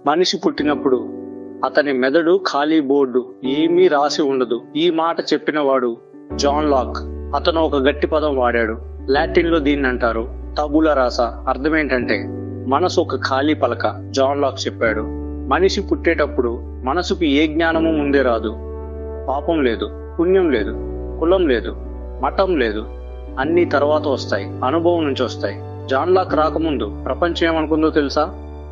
మనిషి పుట్టినప్పుడు అతని మెదడు ఖాళీ బోర్డు, ఏమీ రాసి ఉండదు. ఈ మాట చెప్పినవాడు జాన్ లాక్. అతను ఒక గట్టి పదం వాడాడు. లాటిన్ లో దీన్ని అంటారు టబులా రాసా. అర్థమేంటంటే మనసు ఒక ఖాళీ పలక. జాన్ లాక్ చెప్పాడు, మనిషి పుట్టేటప్పుడు మనసుకు ఏ జ్ఞానము ముందే రాదు. పాపం లేదు, పుణ్యం లేదు, కులం లేదు, మతం లేదు. అన్ని తర్వాత వస్తాయి, అనుభవం నుంచి వస్తాయి. జాన్ లాక్ రాకముందు ప్రపంచం ఏమనుకుందో తెలుసా?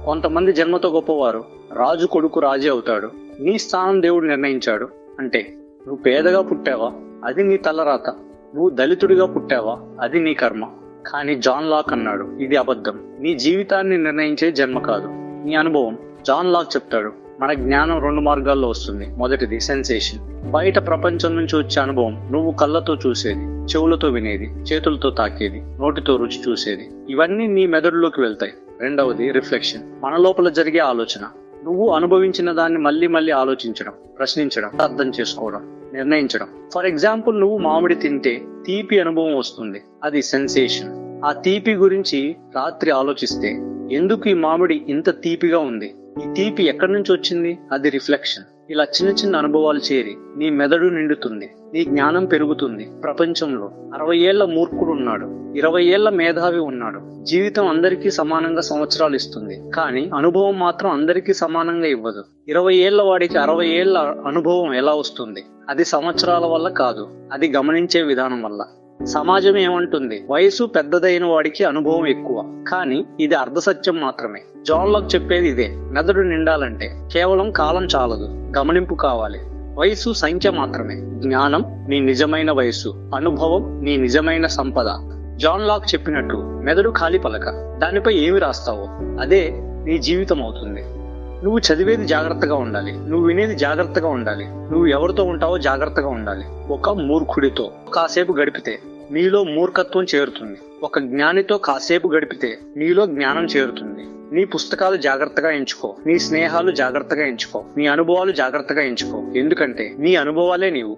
కొంతమంది జన్మతో గొప్పవారు, రాజు కొడుకు రాజే అవుతాడు. నీ స్థానం దేవుడు నిర్ణయించాడు. అంటే నువ్వు పేదగా పుట్టావా, అది నీ తలరాత. నువ్వు దళితుడిగా పుట్టావా, అది నీ కర్మ. కానీ జాన్ లాక్ అన్నాడు, ఇది అబద్ధం. నీ జీవితాన్ని నిర్ణయించే జన్మ కాదు, నీ అనుభవం. జాన్ లాక్ చెప్తాడు, మన జ్ఞానం 2 మార్గాల్లో వస్తుంది. మొదటిది సెన్సేషన్, బయట ప్రపంచం నుంచి వచ్చే అనుభవం. నువ్వు కళ్ళతో చూసేది, చెవులతో వినేది, చేతులతో తాకేది, నోటితో రుచి చూసేది. ఇవన్నీ నీ మెదడులోకి వెళ్తాయి. రెండవది రిఫ్లెక్షన్, మన లోపల జరిగే ఆలోచన. నువ్వు అనుభవించిన దాన్ని మళ్ళీ మళ్ళీ ఆలోచించడం, ప్రశ్నించడం, అర్థం చేసుకోవడం, నిర్ణయించడం. ఫర్ ఎగ్జాంపుల్, నువ్వు మామిడి తింటే తీపి అనుభవం వస్తుంది, అది సెన్సేషన్. ఆ తీపి గురించి రాత్రి ఆలోచిస్తే, ఎందుకు ఈ మామిడి ఇంత తీపిగా ఉంది, ఈ తీపి ఎక్కడి నుంచి వచ్చింది, అది రిఫ్లెక్షన్. ఇలా చిన్న చిన్న అనుభవాలు చేరి నీ మెదడు నిండుతుంది, నీ జ్ఞానం పెరుగుతుంది. ప్రపంచంలో 60 ఏళ్ల మూర్ఖుడు ఉన్నాడు, 20 ఏళ్ల మేధావి ఉన్నాడు. జీవితం అందరికీ సమానంగా సంవత్సరాలు ఇస్తుంది, కానీ అనుభవం మాత్రం అందరికీ సమానంగా ఇవ్వదు. 20 ఏళ్ల వాడికి 60 ఏళ్ల అనుభవం ఎలా వస్తుంది? అది సంవత్సరాల వల్ల కాదు, అది గమనించే విధానం వల్ల. సమాజం ఏమంటుంది? వయసు పెద్దదైన వాడికి అనుభవం ఎక్కువ. కానీ ఇది అర్ధసత్యం మాత్రమే. జాన్ లాక్ చెప్పేది ఇదే. మెదడు నిండాలంటే కేవలం కాలం చాలదు, గమనింపు కావాలి. వయసు సంఖ్య మాత్రమే, జ్ఞానం నీ నిజమైన వయసు, అనుభవం నీ నిజమైన సంపద. జాన్ లాక్ చెప్పినట్టు మెదడు ఖాళీ పలక, దానిపై ఏమి రాస్తావో అదే నీ జీవితం అవుతుంది. నువ్వు చదివేది జాగ్రత్తగా ఉండాలి, నువ్వు వినేది జాగ్రత్తగా ఉండాలి, నువ్వు ఎవరితో ఉంటావో జాగ్రత్తగా ఉండాలి. ఒక మూర్ఖుడితో కాసేపు గడిపితే నీలో మూర్ఖత్వం చేరుతుంది. ఒక జ్ఞానితో కాసేపు గడిపితే నీలో జ్ఞానం చేరుతుంది. నీ పుస్తకాలు జాగ్రత్తగా ఎంచుకో, నీ స్నేహాలు జాగ్రత్తగా ఎంచుకో, నీ అనుభవాలు జాగ్రత్తగా ఎంచుకో. ఎందుకంటే నీ అనుభవాలే నీవు.